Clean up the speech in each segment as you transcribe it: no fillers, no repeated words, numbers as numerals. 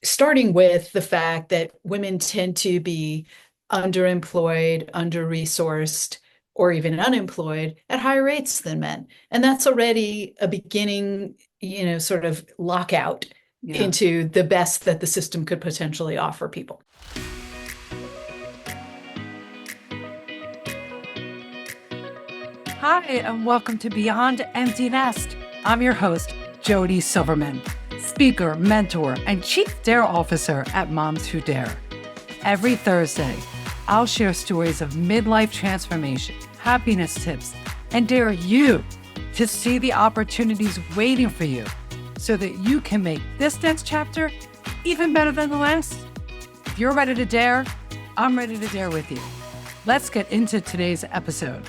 Starting with the fact that women tend to be underemployed, under-resourced, or even unemployed at higher rates than men. And that's already a beginning, sort of lockout Yeah. into the best that the system could potentially offer people. Hi, and welcome to Beyond Empty Nest. I'm your host, Jody Silverman, speaker, mentor, and Chief Dare Officer at Moms Who Dare. Every Thursday, I'll share stories of midlife transformation, happiness tips, and dare you to see the opportunities waiting for you so that you can make this next chapter even better than the last. If you're ready to dare, I'm ready to dare with you. Let's get into today's episode.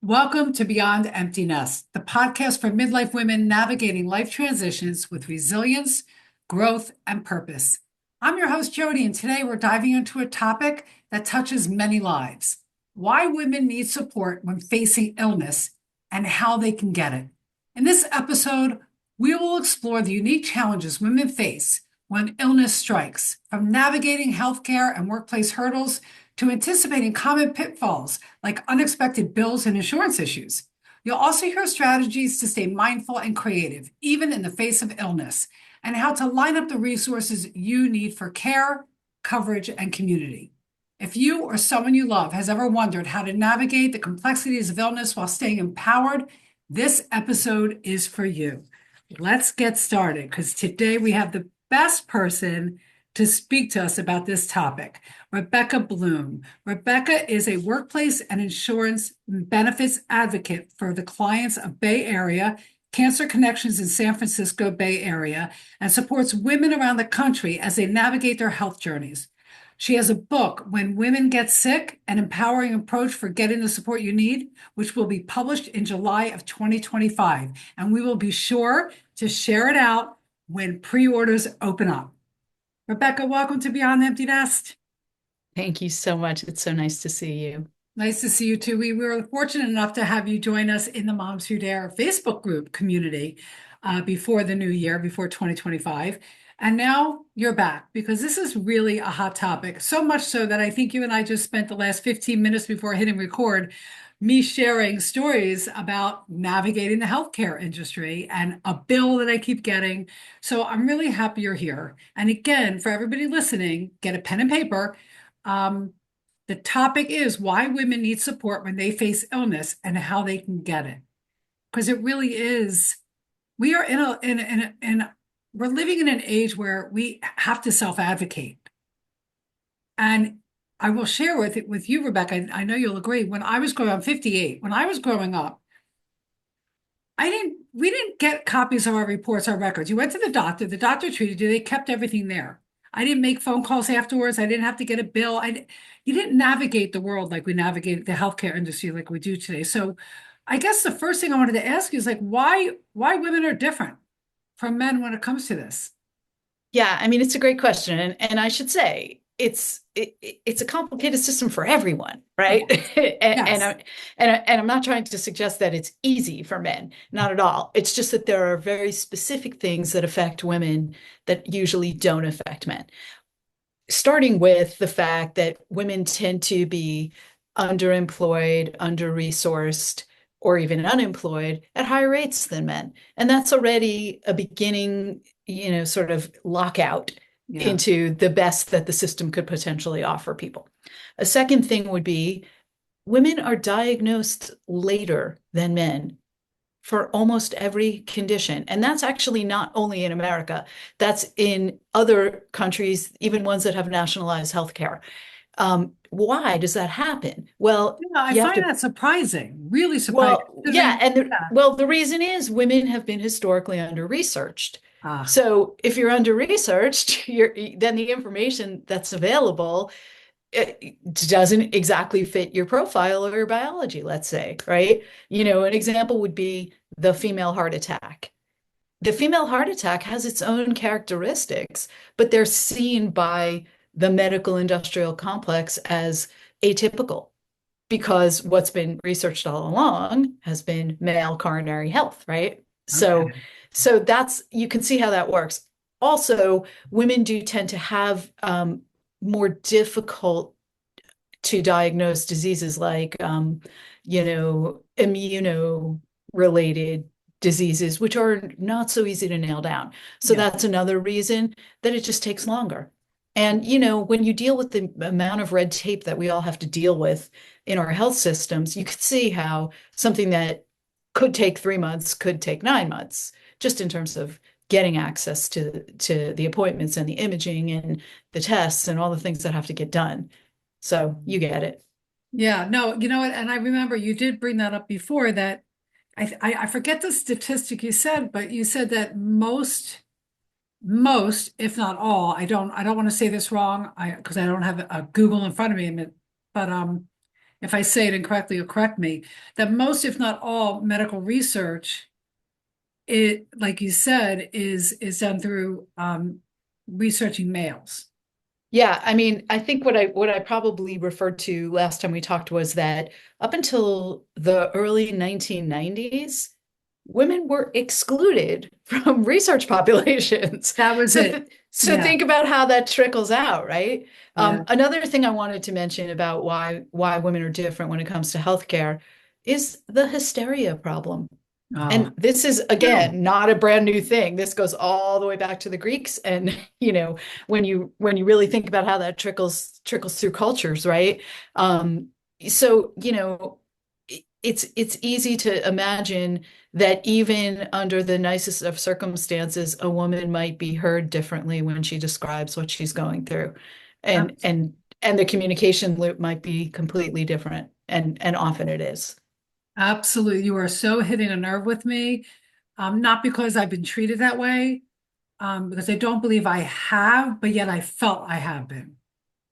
Welcome to Beyond Empty Nest, the podcast for midlife women navigating life transitions with resilience, growth, and purpose. I'm your host, Jody, and today we're diving into a topic that touches many lives: why women need support when facing illness and how they can get it. In this episode, we will explore the unique challenges women face when illness strikes, from navigating healthcare and workplace hurdles to anticipating common pitfalls like unexpected bills and insurance issues. You'll also hear strategies to stay mindful and creative, even in the face of illness, and how to line up the resources you need for care, coverage, and community. If you or someone you love has ever wondered how to navigate the complexities of illness while staying empowered, this episode is for you. Let's get started, because today we have the best person to speak to us about this topic, Rebecca Bloom. Rebecca is a workplace and insurance benefits advocate for the clients of Bay Area, Cancer Connections in San Francisco Bay Area, and supports women around the country as they navigate their health journeys. She has a book, When Women Get Sick, an empowering approach for getting the support you need, which will be published in July of 2025. And we will be sure to share it out when pre-orders open up. Rebecca, welcome to Beyond the Empty Nest. Thank you so much. It's so nice to see you. Nice to see you too. We were fortunate enough to have you join us in the Moms Who Dare Facebook group community before the new year, before 2025. And now you're back because this is really a hot topic. So much so that I think you and I just spent the last 15 minutes before hitting record, me sharing stories about navigating the healthcare industry and a bill that I keep getting. So I'm really happy you're here. And again, for everybody listening, get a pen and paper. The topic is why women need support when they face illness and how they can get it. Because it really is, we are we're living in an age where we have to self-advocate. And I will share with you, Rebecca, I know you'll agree, I'm 58, when I was growing up, we didn't get copies of our reports, our records. You went to the doctor treated you, they kept everything there. I didn't make phone calls afterwards. I didn't have to get a bill. You didn't navigate the world like we navigate the healthcare industry like we do today. So I guess the first thing I wanted to ask you is like, why women are different from men when it comes to this? Yeah, I mean, it's a great question. And I should say it's a complicated system for everyone, right? Yes. Yes. And I'm not trying to suggest that it's easy for men, not at all. It's just that there are very specific things that affect women that usually don't affect men. Starting with the fact that women tend to be underemployed, under-resourced, or even unemployed at higher rates than men. And that's already a beginning, sort of lockout Yeah. into the best that the system could potentially offer people. A second thing would be women are diagnosed later than men for almost every condition. And that's actually not only in America, that's in other countries, even ones that have nationalized healthcare. Why does that happen? Well, Yeah, I you have find to, that surprising, really surprising, well, yeah, considering, yeah. well, the reason is women have been historically under-researched. Ah, So if you're under-researched, then the information that's available it doesn't exactly fit your profile or your biology, let's say, right? An example would be the female heart attack. The female heart attack has its own characteristics, but they're seen by the medical industrial complex as atypical. because what's been researched all along has been male coronary health, right? So, Okay. so that's you can see how that works. Also, women do tend to have more difficult to diagnose diseases like, immuno-related diseases, which are not so easy to nail down. So Yeah. that's another reason that it just takes longer. And, when you deal with the amount of red tape that we all have to deal with in our health systems, you could see how something that could take 3 months could take 9 months, just in terms of getting access to the appointments and the imaging and the tests and all the things that have to get done. So you get it. Yeah, no, you know what? And I remember you did bring that up before that I forget the statistic you said, but you said that most, if not all, I don't want to say this wrong, because I don't have a Google in front of me, but if I say it incorrectly, you'll correct me, that most, if not all, medical research, it, like you said, is done through researching males. Yeah, I mean, I think what I probably referred to last time we talked was that up until the early 1990s, women were excluded from research populations. That was it. So Yeah, think about how that trickles out, right? yeah. Another thing I wanted to mention about why women are different when it comes to healthcare is the hysteria problem. Oh, And this is, true. again, not a brand new thing. This goes all the way back to the Greeks. And, when you really think about how that trickles through cultures, right? Um, so, it's easy to imagine that even under the nicest of circumstances, a woman might be heard differently when she describes what she's going through. And Abs- and and the communication loop might be completely different. And often it is. Absolutely. You are so hitting a nerve with me. Not because I've been treated that way, because I don't believe I have, but yet I felt I have been.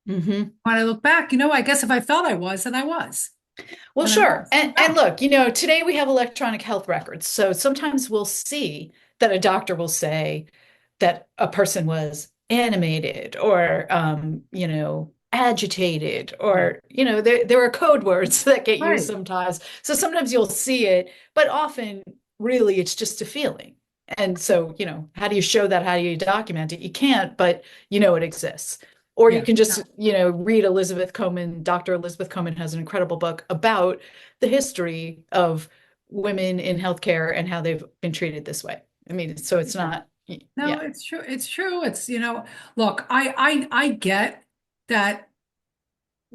Hmm. When I look back, I guess if I felt I was, then I was. Well, And I sure. was. And Yeah. look, today we have electronic health records. So sometimes we'll see that a doctor will say that a person was animated or agitated, Yeah. or there are code words that get used Right. sometimes. So sometimes you'll see it, but often really it's just a feeling. And so, how do you show that? How do you document it? You can't, but it exists. Or you Yeah. can No, just, read Elizabeth Coman. Dr. Elizabeth Coman has an incredible book about the history of women in healthcare and how they've been treated this way. I mean, so it's yeah. not, No, yeah. it's true. It's true. Look, I get that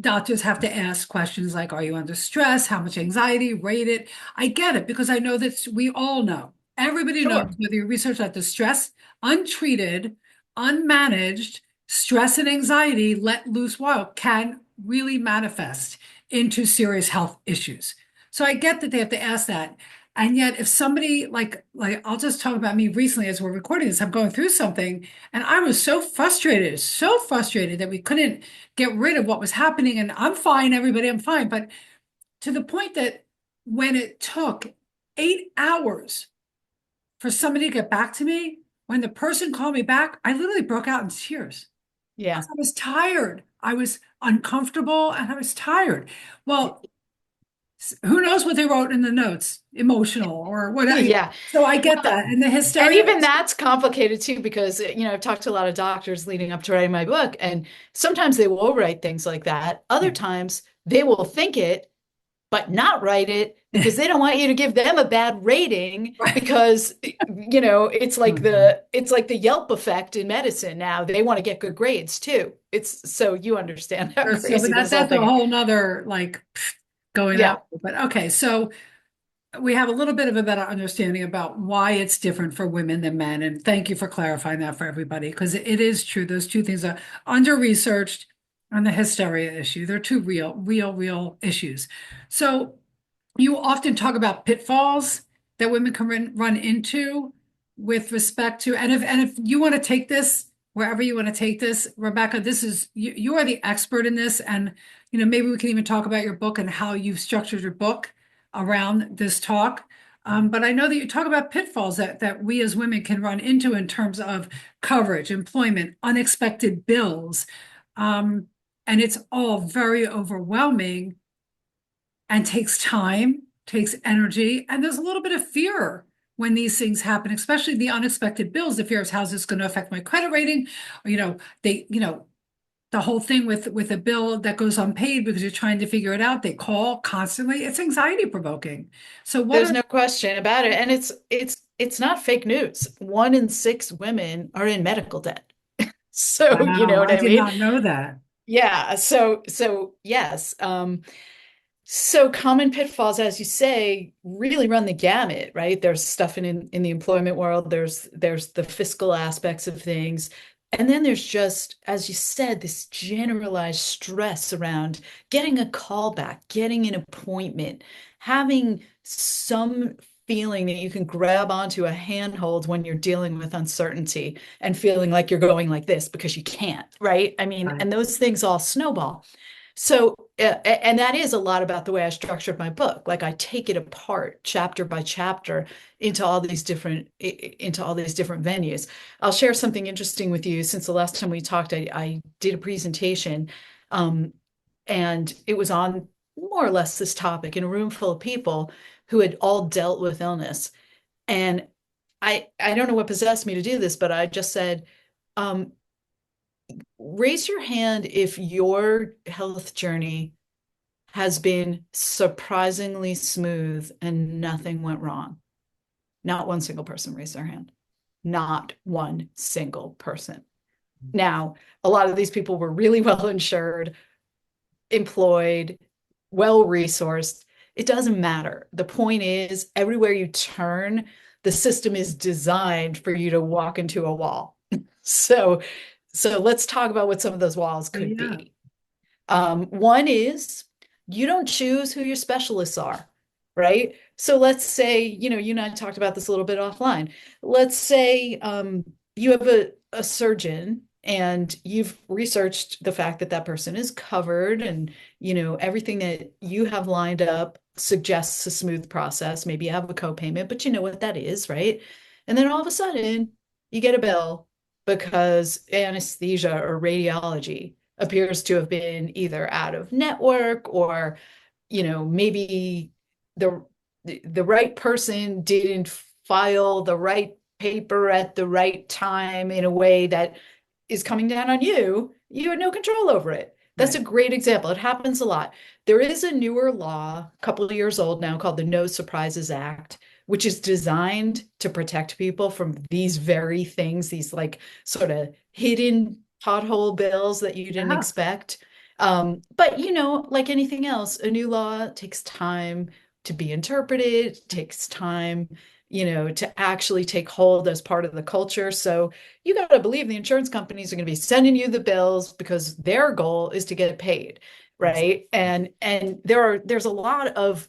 doctors have to ask questions like, are you under stress? How much anxiety? Rate it. I get it because I know that we all know. Everybody knows Sure. whether you research that the stress, untreated, unmanaged, stress and anxiety let loose wild can really manifest into serious health issues. So I get that they have to ask that. And yet, if somebody like I'll just talk about me recently as we're recording this, I'm going through something, and I was so frustrated that we couldn't get rid of what was happening. And I'm fine, everybody, I'm fine. But to the point that when it took 8 hours for somebody to get back to me, when the person called me back, I literally broke out in tears because Yeah. I was tired. I was uncomfortable and I was tired. Well, who knows what they wrote in the notes, emotional or whatever. Yeah. So I get Well, that. And the and hysteria even is that's complicated too, because, I've talked to a lot of doctors leading up to writing my book, and sometimes they will write things like that. Other yeah. times they will think it, but not write it because they don't want you to give them a bad rating Right. because, it's like Mhm. the Yelp effect in medicine now. They want to get good grades too. It's so you understand how So, but crazy this whole that's a thing is. whole nother like going Yeah. out. But okay, so we have a little bit of a better understanding about why it's different for women than men. And thank you for clarifying that for everybody, because it is true. Those two things are under-researched on the hysteria issue. They're two real issues. So you often talk about pitfalls that women can run into with respect to, and if you want to take this wherever you want to take this, Rebecca, this is you are the expert in this, and maybe we can even talk about your book and how you've structured your book around this talk. But I know that you talk about pitfalls that we as women can run into in terms of coverage, employment, unexpected bills, and it's all very overwhelming and takes time, takes energy, and there's a little bit of fear when these things happen, especially the unexpected bills. The fear is how's this going to affect my credit rating? Or, the whole thing with a bill that goes unpaid because you're trying to figure it out. They call constantly. It's anxiety provoking. So what There's are no question about it. And it's not fake news. 1 in 6 women are in medical debt. So, you know Wow, what I I did mean? not know that. Yeah. So yes. So common pitfalls, as you say, really run the gamut, right? There's stuff in the employment world, there's the fiscal aspects of things. And then there's just, as you said, this generalized stress around getting a call back, getting an appointment, having some feeling that you can grab onto a handhold when you're dealing with uncertainty and feeling like you're going like this because you can't, right? I mean, Right. and those things all snowball. So, and that is a lot about the way I structured my book. Like I take it apart chapter by chapter into all these different venues. I'll share something interesting with you. Since the last time we talked, I did a presentation, um, and it was on more or less this topic in a room full of people who had all dealt with illness. And I don't know what possessed me to do this, but I just said, um, raise your hand if your health journey has been surprisingly smooth and nothing went wrong. Not one single person raised their hand. Not one single person. Now, a lot of these people were really well insured, employed, well resourced. It doesn't matter. The point is, everywhere you turn, the system is designed for you to walk into a wall. So, so let's talk about what some of those walls could Yeah. be. One is you don't choose who your specialists are, right? So let's say, you and I talked about this a little bit offline. Let's say you have a surgeon and you've researched the fact that that person is covered and, everything that you have lined up suggests a smooth process. Maybe you have a copayment, but you know what that is, right? And then all of a sudden you get a bill because anesthesia or radiology appears to have been either out of network or, maybe the the right person didn't file the right paper at the right time in a way that is coming down on you. You had no control over it. That's a Right. great example. It happens a lot. There is a newer law, a couple of years old now, called the No Surprises Act, which is designed to protect people from these very things, these like sort of hidden pothole bills that you didn't Yeah. expect. But like anything else, a new law takes time to be interpreted, takes time, to actually take hold as part of the culture. So you got to believe the insurance companies are going to be sending you the bills because their goal is to get paid, right? And there's a lot of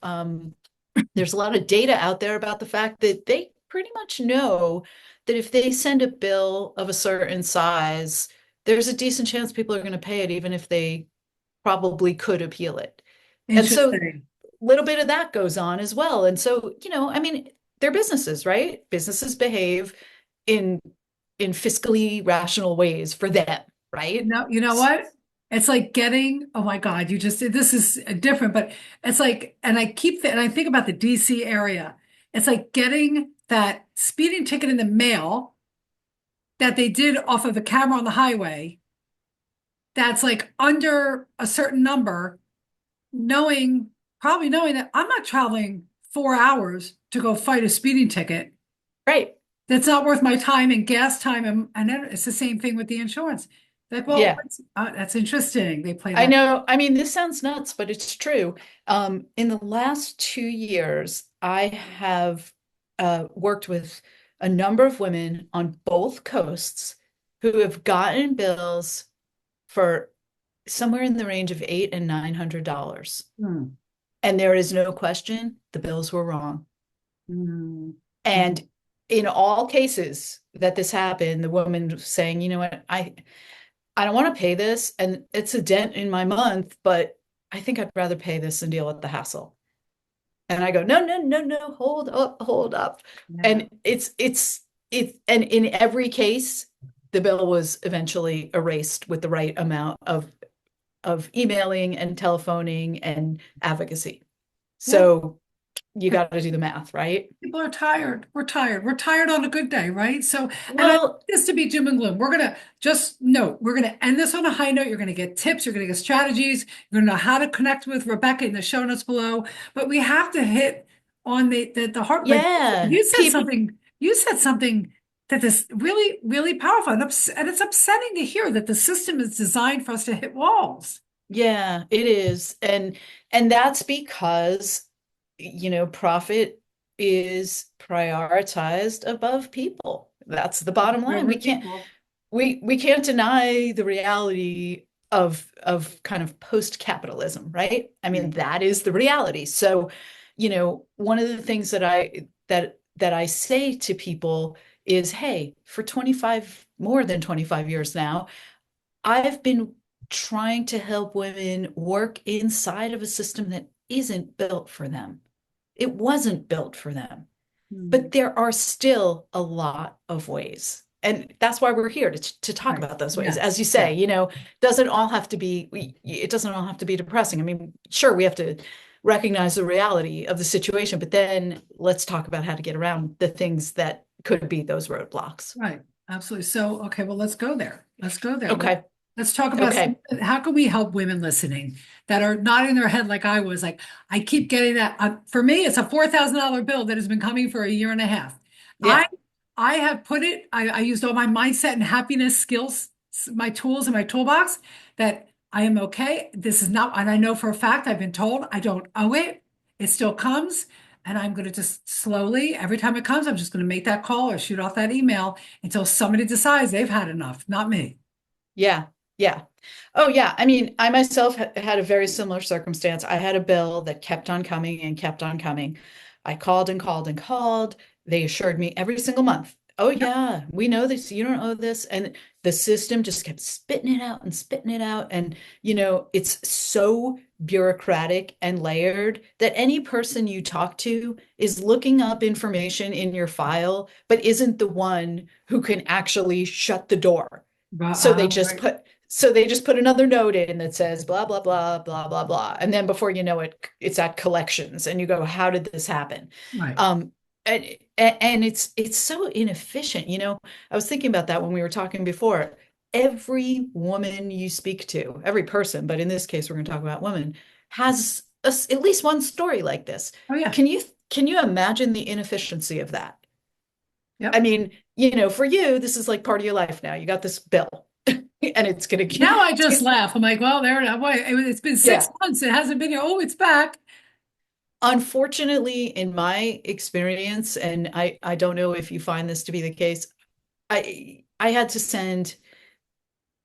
data out there about the fact that they pretty much know that if they send a bill of a certain size, there's a decent chance people are going to pay it, even if they probably could appeal it. And so a Interesting. little bit of that goes on as well. And so, I mean, they're businesses, right? Businesses behave in fiscally rational ways for them, right? You know what? It's like getting, oh my God, you just this is different, but it's like, and I think about the DC area. It's like getting that speeding ticket in the mail that they did off of a camera on the highway that's like under a certain number, probably knowing that I'm not traveling 4 hours to go fight a speeding ticket. Right. That's not worth my time and gas time. And then it's the same thing with the insurance. Like, well, Yeah. that's interesting. They play I that. know. I mean, this sounds nuts, but it's true. In the last 2 years, I have worked with a number of women on both coasts who have gotten bills for somewhere in the range of $800 and $900. Hmm. And there is no question the bills were wrong. Hmm. And in all cases that this happened, the woman was saying, you know what, I don't want to pay this and it's a dent in my month, but I think I'd rather pay this than deal with the hassle. And I go, no, no, no, no, hold up, hold up. Yeah. And and in every case, the bill was eventually erased with the right amount of emailing and telephoning and advocacy. Yeah. So you got to do the math, right? People are tired. We're tired. We're tired on a good day, right? So, and I don't Well, want this to be doom and gloom. We're going to just note, we're going to end this on a high note. You're going to get tips. You're going to get strategies. You're going to know how to connect with Rebecca in the show notes below. But we have to hit on the heart. But yeah, you said something that is really, really powerful. And it's upsetting to hear that the system is designed for us to hit walls. yeah, it is. And that's because, profit is prioritized above people. That's the bottom line. Over people. We can't deny the reality of kind of post-capitalism, right? I mean, that is the reality. So, one of the things that I say to people is, hey, for 25 more than 25 years now, I've been trying to help women work inside of a system that isn't built for them. It wasn't built for them. Hmm. But there are still a lot of ways. And that's why we're here to talk Right. about those ways. As Yes. you Yeah. say, doesn't all have to be, it doesn't all have to be depressing. I mean, sure, we have to recognize the reality of the situation, but then let's talk about how to get around the things that could be those roadblocks. Right. Absolutely. So, okay, well, let's go there. Let's go there. Okay. Let's talk about Okay. how can we help women listening that are nodding their head like I was. Like, I keep getting that. For me, it's a $4,000 bill that has been coming for a year and a half. I Yeah. I have put it, I used all my mindset and happiness skills, my tools in my toolbox that I am okay. This is not, and I know for a fact I've been told I don't owe it. It still comes. And I'm going to just slowly, every time it comes, I'm just going to make that call or shoot off that email until somebody decides they've had enough, not me. Yeah. Yeah. Oh, yeah. I mean, I myself had a very similar circumstance. I had a bill that kept on coming and kept on coming. I called and called and called. They assured me every single month, oh, Yep. yeah, we know this. You don't owe this. And the system just kept spitting it out and spitting it out. And, it's so bureaucratic and layered that any person you talk to is looking up information in your file, but isn't the one who can actually shut the door. So they just Right, put so they just put another note in that says blah blah blah blah blah blah, and then before you know it, it's at collections, and you go, "How did this happen?" right. Um, and and it's so inefficient. I was thinking about that when we were talking before. Every woman you speak to, every person, but in this case, we're going to talk about women, has at least one story like this. Oh, yeah. Can you can you imagine the inefficiency of that? I Yep. mean, for you, this is like part of your life now. You got this bill, and it's gonna Now I it's just gonna, laugh. I'm like, well, there, boy, it's been six yeah. months. It hasn't been here. Oh, it's back. Unfortunately, in my experience, and I don't know if you find this to be the case, I had to send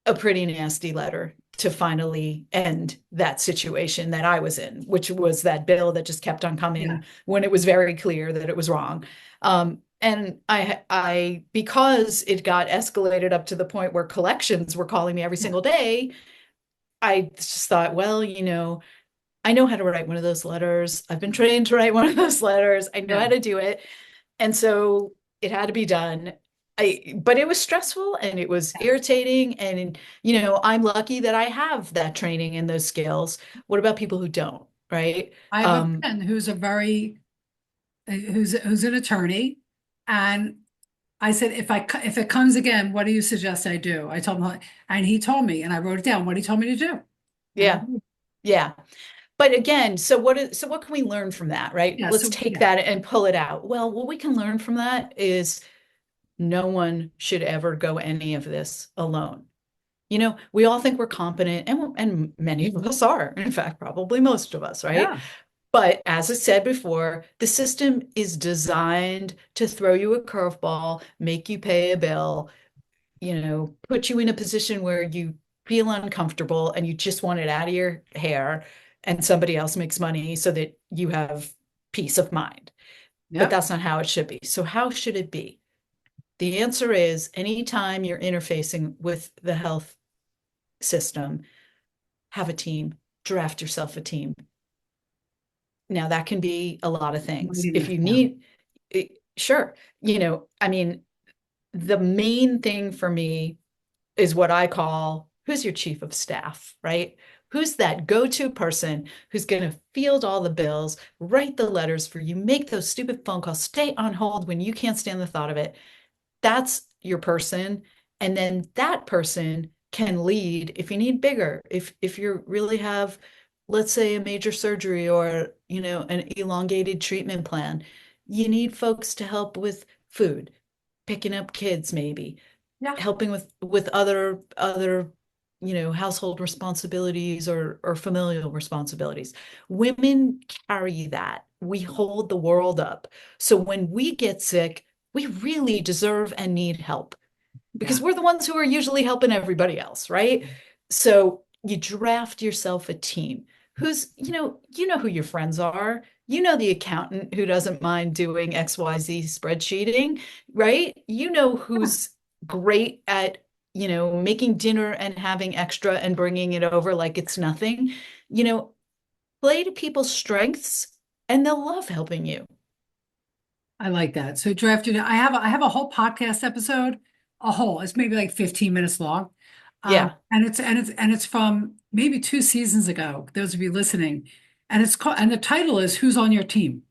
a pretty nasty letter to finally end that situation that I was in, which was that bill that just kept on Yeah. coming when it was very clear that it was wrong. And because it got escalated up to the point where collections were calling me every Yeah. single day, I just thought, well, I know how to write one of those letters. I've been trained to write one of those letters. I know Yeah. how to do it. And so it had to be done. But it was stressful and it was Yeah. irritating. And, I'm lucky that I have that training and those skills. What about people who don't, right? I have a Um, friend who's who's an attorney, and I said, if it comes again, what do you suggest I do? I told him, and he told me, and I wrote it down what he told me to do. And I yeah, yeah. But again, so what can we learn from that, right? yeah, Let's so take yeah, that and pull it out. Well, what we can learn from that is no one should ever go any of this alone. We all think we're competent, and many of us are, in fact, probably most of us, right? yeah, But as I said before, the system is designed to throw you a curveball, make you pay a bill, put you in a position where you feel uncomfortable and you just want it out of your hair, and somebody else makes money so that you have peace of mind. But yep. that's not how it should be. So how should it be? The answer is anytime you're interfacing with the health system, have a team, draft yourself a team. Now, that can be a lot of things. If Mightiness, you yeah. need, sure. I mean, the main thing for me is what I call who's your chief of staff, right? Who's that go-to person who's going to field all the bills, write the letters for you, make those stupid phone calls, stay on hold when you can't stand the thought of it? That's your person. And then that person can lead if you need bigger, if you really have, let's say, a major surgery or, an elongated treatment plan. You need folks to help with food, picking up kids, maybe Yeah, helping with other household responsibilities or familial responsibilities. Women carry that. We hold the world up. So when we get sick, we really deserve and need help yeah. because we're the ones who are usually helping everybody else, right? So you draft yourself a team who's, you know who your friends are. You know the accountant who doesn't mind doing XYZ spreadsheeting, right? You know who's great at, making dinner and having extra and bringing it over like it's nothing. You know, play to people's strengths and they'll love helping you. I like that. So drafted, I have a whole podcast episode, it's maybe like 15 minutes long. Yeah. And it's from maybe 2 seasons ago, those of you listening. And the title is Who's on Your Team?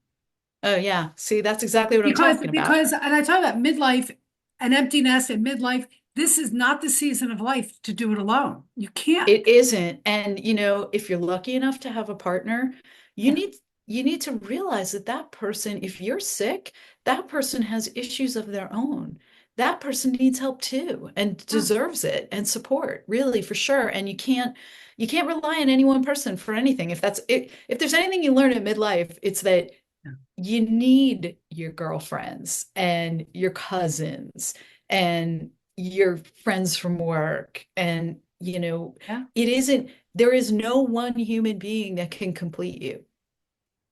Oh, yeah. See, that's exactly what I'm Because talking about. because and I talk about midlife and empty nest and midlife. This is not the season of life to do it alone. You can't. It isn't. And if you're lucky enough to have a partner, you Yeah. need you need to realize that that person, if you're sick, that person has issues of their own. That person needs help too and Yeah. deserves it and support, really, for sure. And you can't rely on any one person for anything. If that's it, if there's anything you learn at midlife, it's that Yeah. you need your girlfriends and your cousins and your friends from work and Yeah. it isn't there is no one human being that can complete you.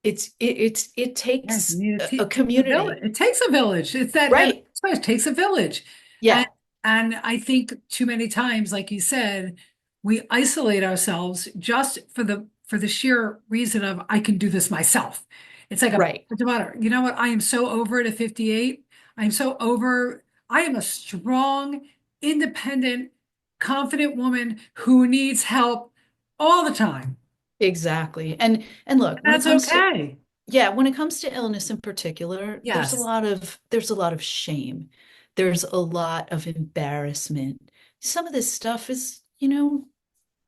It Yeah, you takes need a a village. community, It takes a village. It's that, and right? it takes a village. And Yeah, and I think too many times, like you said, we isolate ourselves just for the sheer reason of I can do this myself. It's like a right. it's about, you know what? I am so over it at 58. I'm so over. I am a strong, independent, confident woman who needs help all the time. Exactly. And look, And that's okay. when it comes to illness in particular, Yes. there's a lot of shame. There's a lot of embarrassment. Some of this stuff is,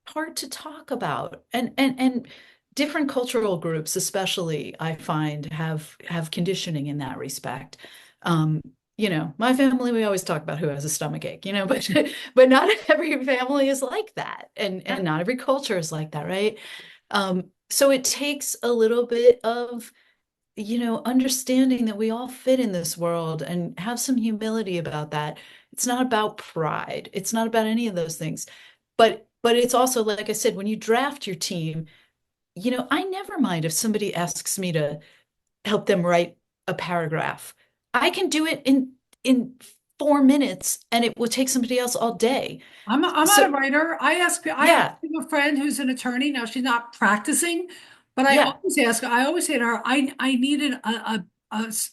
hard to talk about. And different cultural groups, especially, I find have conditioning in that respect. Um, my family, we always talk about who has a stomach ache, but not every family is like that, and not every culture is like that, right? So it takes a little bit of, understanding that we all fit in this world and have some humility about that. It's not about pride. It's not about any of those things. But it's also, like I said, when you draft your team, I never mind if somebody asks me to help them write a paragraph. I can do it in 4 minutes and it would take somebody else all day. I'm not a So writer. I have yeah, a friend who's an attorney. Now she's not practicing, but yeah. I always say to her, I needed a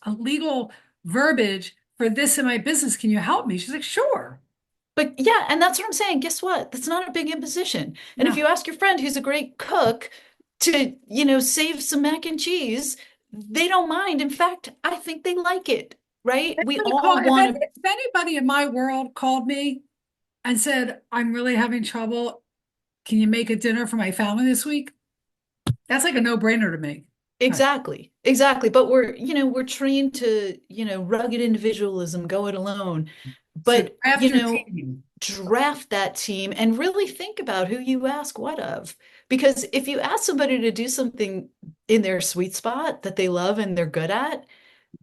legal verbiage for this in my business. Can you help me? She's like, sure. But yeah, and that's what I'm saying. Guess what? That's not a big imposition. And if Yeah. you ask your friend who's a great cook to, save some mac and cheese, they don't mind. In fact, I think they like it, right? We all want to, If anybody in my world called me and said, I'm really having trouble, can you make a dinner for my family this week? That's like a no-brainer to me. Right. exactly, exactly. But we're trained to, rugged individualism, go it alone. So But, craft your team. draft that team and really think about who you ask what of. Because if you ask somebody to do something in their sweet spot that they love and they're good at,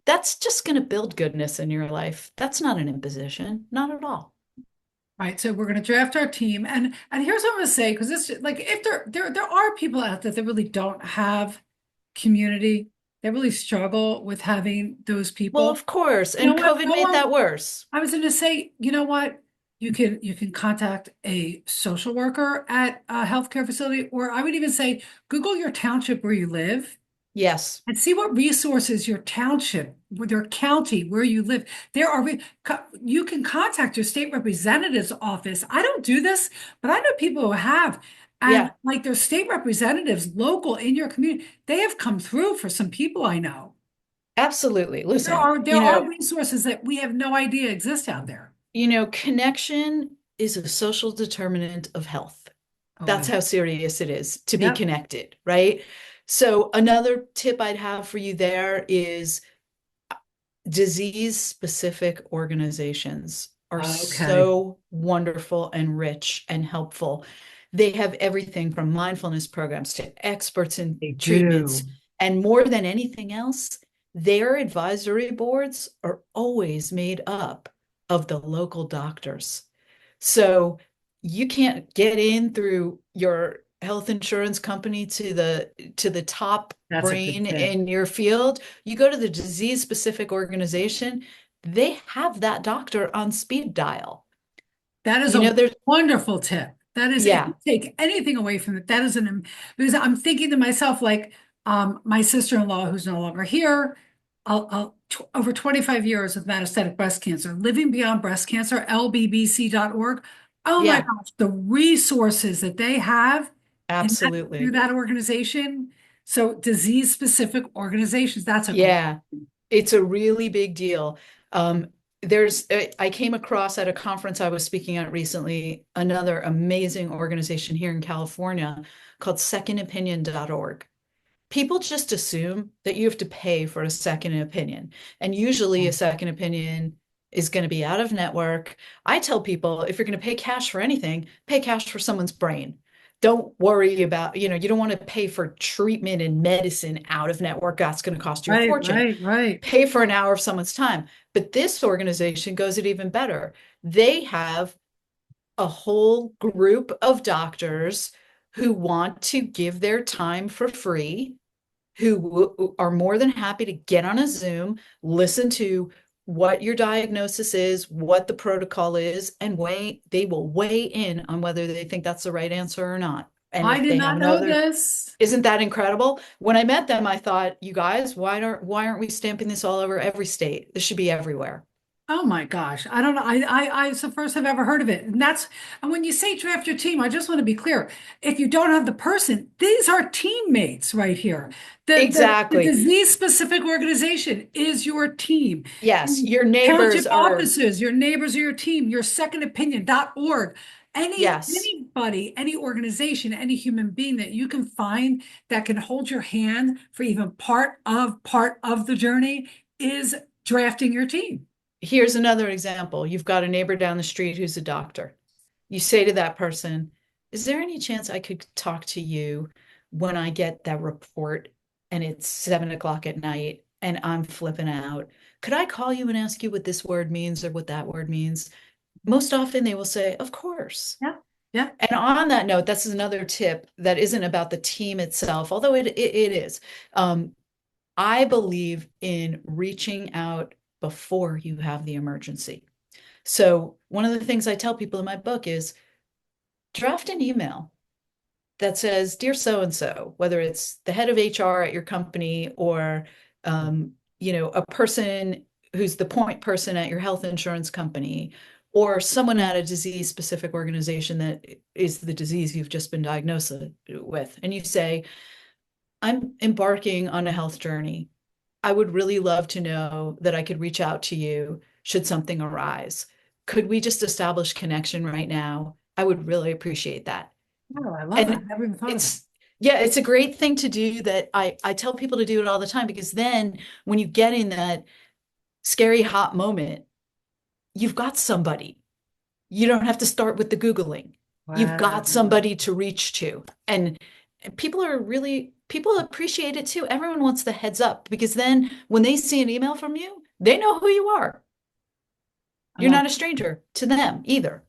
that's just going to build goodness in your life. That's not an imposition, not at all. Right, so we're going to draft our team, and here's what I'm going to say, because this, like, if there are people out there that really don't have community, they really struggle with having those Well, people. of course. You know And what? COVID No made one. that worse. I was going to say, you know what? You can contact a social worker at a healthcare facility, or I would even say Google your township where you live Yes. and see what resources your township, with your county, where you live. You can contact your state representative's office. I don't do this, but I know people who have. And Yeah, like their state representatives, local in your community, they have come through for some people I know. absolutely. There Listen, are there are resources that we have no idea exist out there. connection is a social determinant of health. Oh, That's how serious it is to be yep. connected, right? So another tip I'd have for you there is disease-specific organizations are Okay. so wonderful and rich and helpful. They have everything from mindfulness programs to experts in They treatments. do. And more than anything else, their advisory boards are always made up of the local doctors. So you can't get in through your health insurance company to the top That's a good brain tip. in your field. You go to the disease specific organization, they have that doctor on speed dial. That is a There's, wonderful tip. That is, if you yeah, take anything away from it, that is because I'm thinking to myself, like, my sister-in-law, who's no longer here, over 25 years of metastatic breast cancer, living beyond breast cancer, lbbc.org. Oh my yeah, gosh, the resources that they have through absolutely. that organization. So disease-specific organizations, that's a great. Yeah, it's a really big deal. Um, I came across at a conference I was speaking at recently, another amazing organization here in California called secondopinion.org. People just assume that you have to pay for a second opinion. And usually a second opinion is going to be out of network. I tell people if you're going to pay cash for anything, pay cash for someone's brain. Don't worry about, you don't want to pay for treatment and medicine out of network. That's going to cost you a Right, fortune. right, right. Pay for an hour of someone's time. But this organization goes it even better. They have a whole group of doctors who want to give their time for free, who are more than happy to get on a Zoom, listen to what your diagnosis is, what the protocol is, and they will weigh in on whether they think that's the right answer or not. And I if did they have not know another, this. isn't that incredible? When I met them, I thought, you guys, why aren't we stamping this all over every state? This should be everywhere. Oh my gosh. I don't know. It's the first I've ever heard of it. And when you say draft your team, I just want to be clear. If you don't have the person, these are teammates right here. The Exactly. disease specific organization is your team. Yes, your Township neighbors are, offices, your neighbors are your team, your secondopinion.org. yes. Anybody, any organization, any human being that you can find that can hold your hand for even part of the journey is drafting your team. Here's another example. You've got a neighbor down the street who's a doctor. You say to that person, is there any chance I could talk to you when I get that report and it's 7 o'clock at night and I'm flipping out? Could I call you and ask you what this word means or what that word means? Most often they will say, of course. Yeah. Yeah. And on that note, that's another tip that isn't about the team itself, although it is. Um, I believe in reaching out before you have the emergency. So one of the things I tell people in my book is draft an email that says, Dear so and so, whether it's the head of HR at your company or a person who's the point person at your health insurance company, or someone at a disease specific organization that is the disease you've just been diagnosed with. And you say, I'm embarking on a health journey. I would really love to know that I could reach out to you should something arise. Could we just establish connection right now? I would really appreciate that. Oh, I love that. I And never even thought of that. it's, yeah, it's a great thing to do that I tell people to do it all the time because then when you get in that scary hot moment, you've got somebody. You don't have to start with the Googling. You've got Wow. somebody to reach to. And people appreciate it too. Everyone wants the heads up because then when they see an email from you, they know who you are. I You're love not a stranger to them either.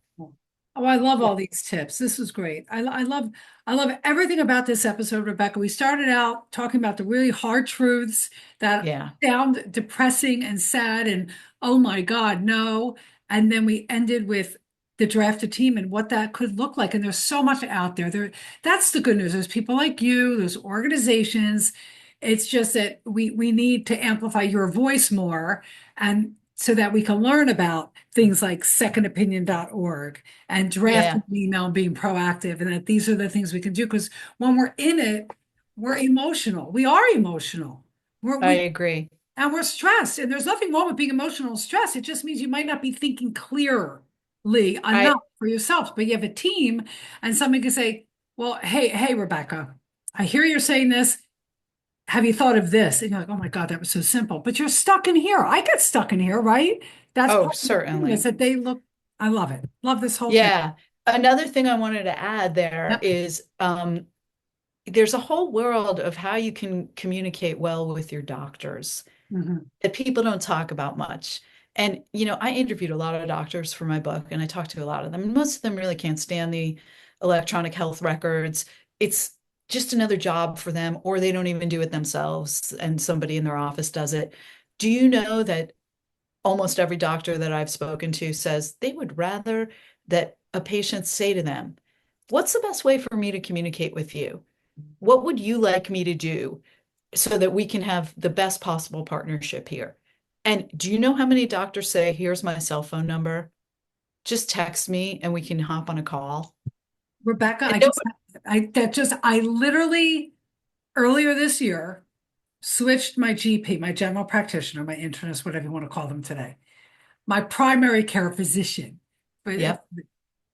Oh, I love Yeah. all these tips. This is great. I love everything about this episode, Rebecca. We started out talking about the really hard truths that Yeah. sound depressing and sad and oh my God, no. And then we ended with the drafted team and what that could look like. And there's so much out there. That's the good news. There's people like you, there's organizations. It's just that we need to amplify your voice more and so that we can learn about things like secondopinion.org and drafting Yeah, an email and being proactive, and that these are the things we can do. Because when we're in it, we're emotional. We are emotional. I We agree. and we're stressed. And there's nothing wrong with being emotional and stressed. It just means you might not be thinking clearly enough I for yourself. But you have a team, and someone can say, "Well, hey, Rebecca, I hear you're saying this. Have you thought of this?" And you're like, "Oh my God, that was so simple." But you're stuck in here. I get stuck in here, right? That's Oh, part of the thing is certainly. that they look. I love it. Love this whole thing. Yeah. Another thing I wanted to add there Yep. is there's a whole world of how you can communicate well with your doctors Mhm. that people don't talk about much. And, I interviewed a lot of doctors for my book and I talked to a lot of them. Most of them really can't stand the electronic health records. It's just another job for them, or they don't even do it themselves and somebody in their office does it. Do you know that almost every doctor that I've spoken to says they would rather that a patient say to them, "What's the best way for me to communicate with you? What would you like me to do so that we can have the best possible partnership here?" And do you know how many doctors say, "Here's my cell phone number. Just text me and we can hop on a call"? Rebecca, And no, I literally earlier this year switched my GP, my general practitioner, my internist, whatever you want to call them today, my primary care physician. yep,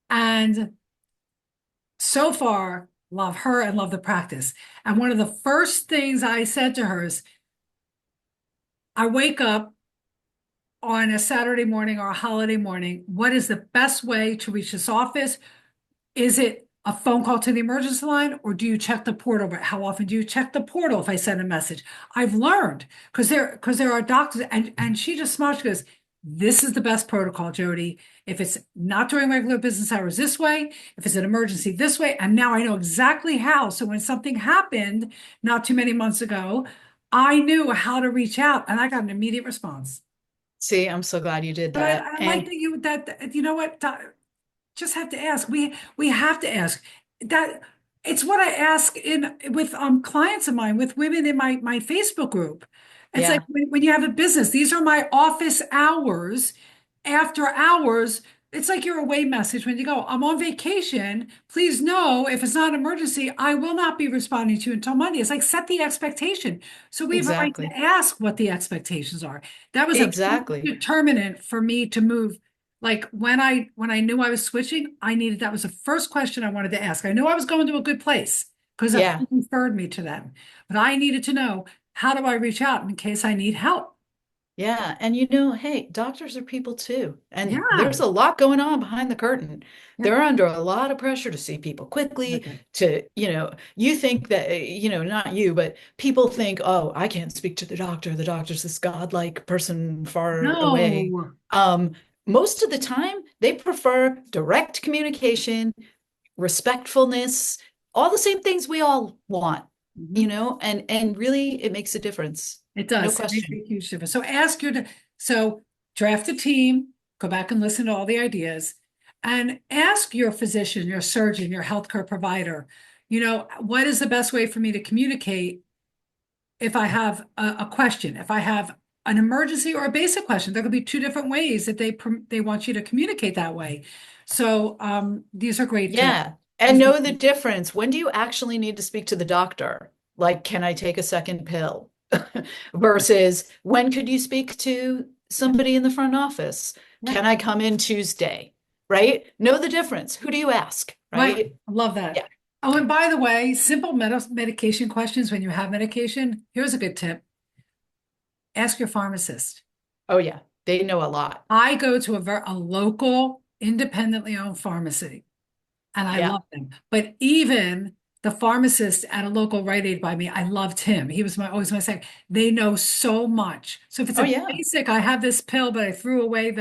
And so far, love her and love the practice. And one of the first things I said to her is, I wake up on a Saturday morning or a holiday morning. What is the best way to reach this office? Is it a phone call to the emergency line, or do you check the portal? But how often do you check the portal if I send a message? I've learned because there are doctors, and she just smiled. She goes, "This is the best protocol, Jody. If it's not during regular business hours, this way. If it's an emergency, this way." And now I know exactly how. So when something happened not too many months ago, I knew how to reach out, and I got an immediate response. see, I'm so glad you did But that. I like And that you know what, just have to ask. We have to ask that. It's what I ask in with clients of mine, with women in my Facebook group. It's like yeah, when you have a business, these are my office hours. After hours, it's like your away message when you go, "I'm on vacation. Please know if it's not an emergency, I will not be responding to you until Monday." It's like set the expectation. So we have a right to exactly. ask what the expectations are. That was a big Exactly. determinant for me to move. Like when I knew I was switching, that was the first question I wanted to ask. I knew I was going to a good place because a Yeah. friend referred me to them. But I needed to know, how do I reach out in case I need help? Yeah. And hey, doctors are people too. And Yeah. there's a lot going on behind the curtain. Yeah. They're under a lot of pressure to see people quickly, Okay. you think that, not you, but people think, "Oh, I can't speak to the doctor. The doctor's this godlike person far away." No. Um, Most of the time, they prefer direct communication, respectfulness, all the same things we all want, Mhm. and really it makes a difference. It No does. It makes question. a huge difference. So draft a team, go back and listen to all the ideas, and ask your physician, your surgeon, your healthcare provider, what is the best way for me to communicate if I have a question, if I have an emergency or a basic question. There could be two different ways that they want you to communicate that way. So these are great. Yeah. And These know the difference. When do you actually need to speak to the doctor? Like, can I take a second pill? Versus when could you speak to somebody in the front office? yeah, Can I come in Tuesday? Right? Know the difference. Who do you ask? right. Right? I love that. Yeah. Oh, and by the way, simple medication questions when you have medication. Here's a good tip. Ask your pharmacist. Oh, yeah. They know a lot. I go to a local, independently owned pharmacy, and I Yeah. love them. But even the pharmacist at a local Rite Aid by me, I loved him. He was always my second. They know so much. So if it's Oh, a yeah. basic, I have this pill, but I threw away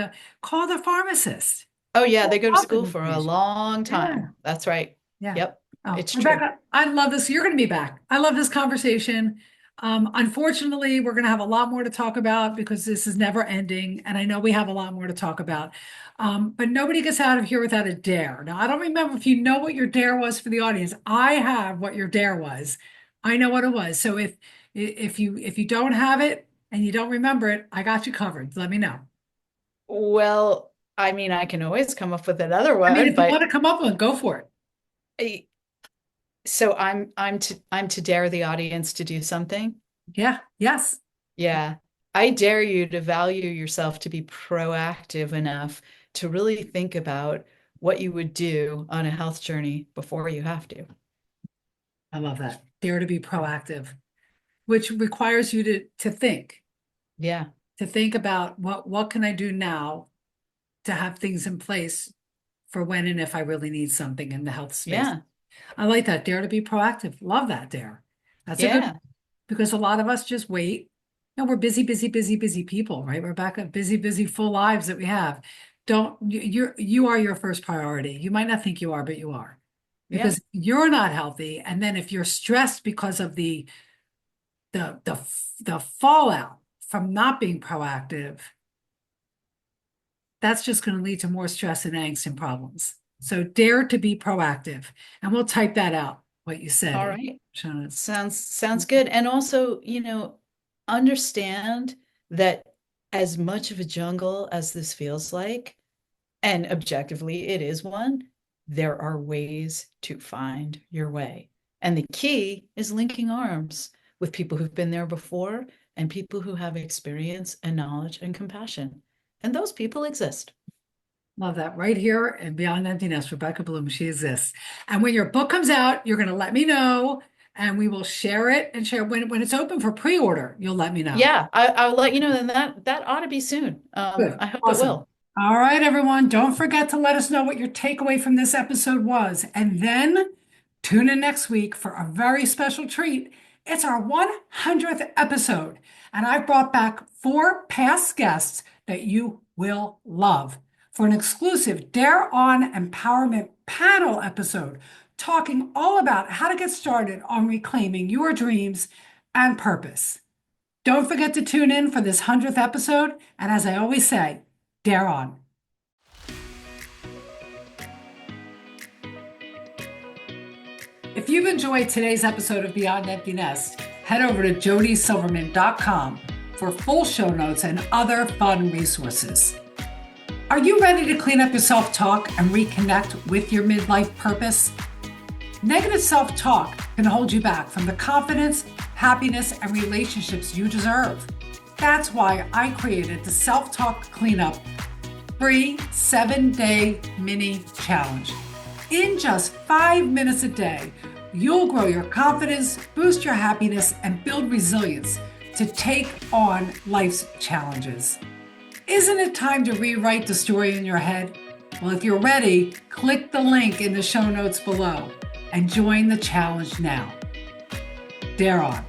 call the pharmacist. Oh, yeah. I They go to love the school for a information. long Yeah. time. That's right. Yeah. Yep. Oh, It's true. Rebecca, I love this. You're going to be back. I love this conversation. Unfortunately, we're going to have a lot more to talk about because this is never ending. And I know we have a lot more to talk about. But nobody gets out of here without a dare. Now, I don't remember if you know what your dare was for the audience. I have what your dare was. I know what it was. So if you don't have it and you don't remember it, I got you covered. Let me know. Well, I mean, I can always come up with another I mean, one, if you want but to come up with it, go for it. I- so I'm to dare the audience to do something. Yeah. Yes. Yeah. I dare you to value yourself to be proactive enough to really think about what you would do on a health journey before you have to. I love that. Dare to be proactive, which requires you Yeah. to think about what can I do now to have things in place for when and if I really need something in the health space. Yeah. I like that. Dare to be proactive. Love that, Dare. That's a good, Yeah. because a lot of us just wait. We're busy, busy, busy, busy people, right? We're back at busy, busy, full lives that we have. Don't you are your first priority. You might not think you are, but you are. Yeah. Because you're not healthy. And then if you're stressed because of the fallout from not being proactive, that's just going to lead to more stress and angst and problems. So dare to be proactive. And we'll type that out, what you All said, right. Shona. Sounds good. And also, understand that as much of a jungle as this feels like, and objectively it is one, there are ways to find your way. And the key is linking arms with people who've been there before and people who have experience and knowledge and compassion. And those people exist. Love that. Right here and Beyond Emptiness, Rebecca Bloom, she exists. And when your book comes out, you're going to let me know and we will share it and share when it's open for pre-order, you'll let me know. Yeah, I'll let you know. Then that ought to be soon. Good. I hope it Awesome. will. All right, everyone. Don't forget to let us know what your takeaway from this episode was. And then tune in next week for a very special treat. It's our 100th episode. And I've brought back 4 past guests that you will love for an exclusive Dare On Empowerment panel episode, talking all about how to get started on reclaiming your dreams and purpose. Don't forget to tune in for this 100th episode. And as I always say, dare on. If you've enjoyed today's episode of Beyond Empty Nest, head over to jodiesilverman.com for full show notes and other fun resources. Are you ready to clean up your self-talk and reconnect with your midlife purpose? Negative self-talk can hold you back from the confidence, happiness, and relationships you deserve. That's why I created the Self-Talk Cleanup free 7-day mini challenge. In just 5 minutes a day, you'll grow your confidence, boost your happiness, and build resilience to take on life's challenges. Isn't it time to rewrite the story in your head? Well, if you're ready, click the link in the show notes below and join the challenge now. Dare on.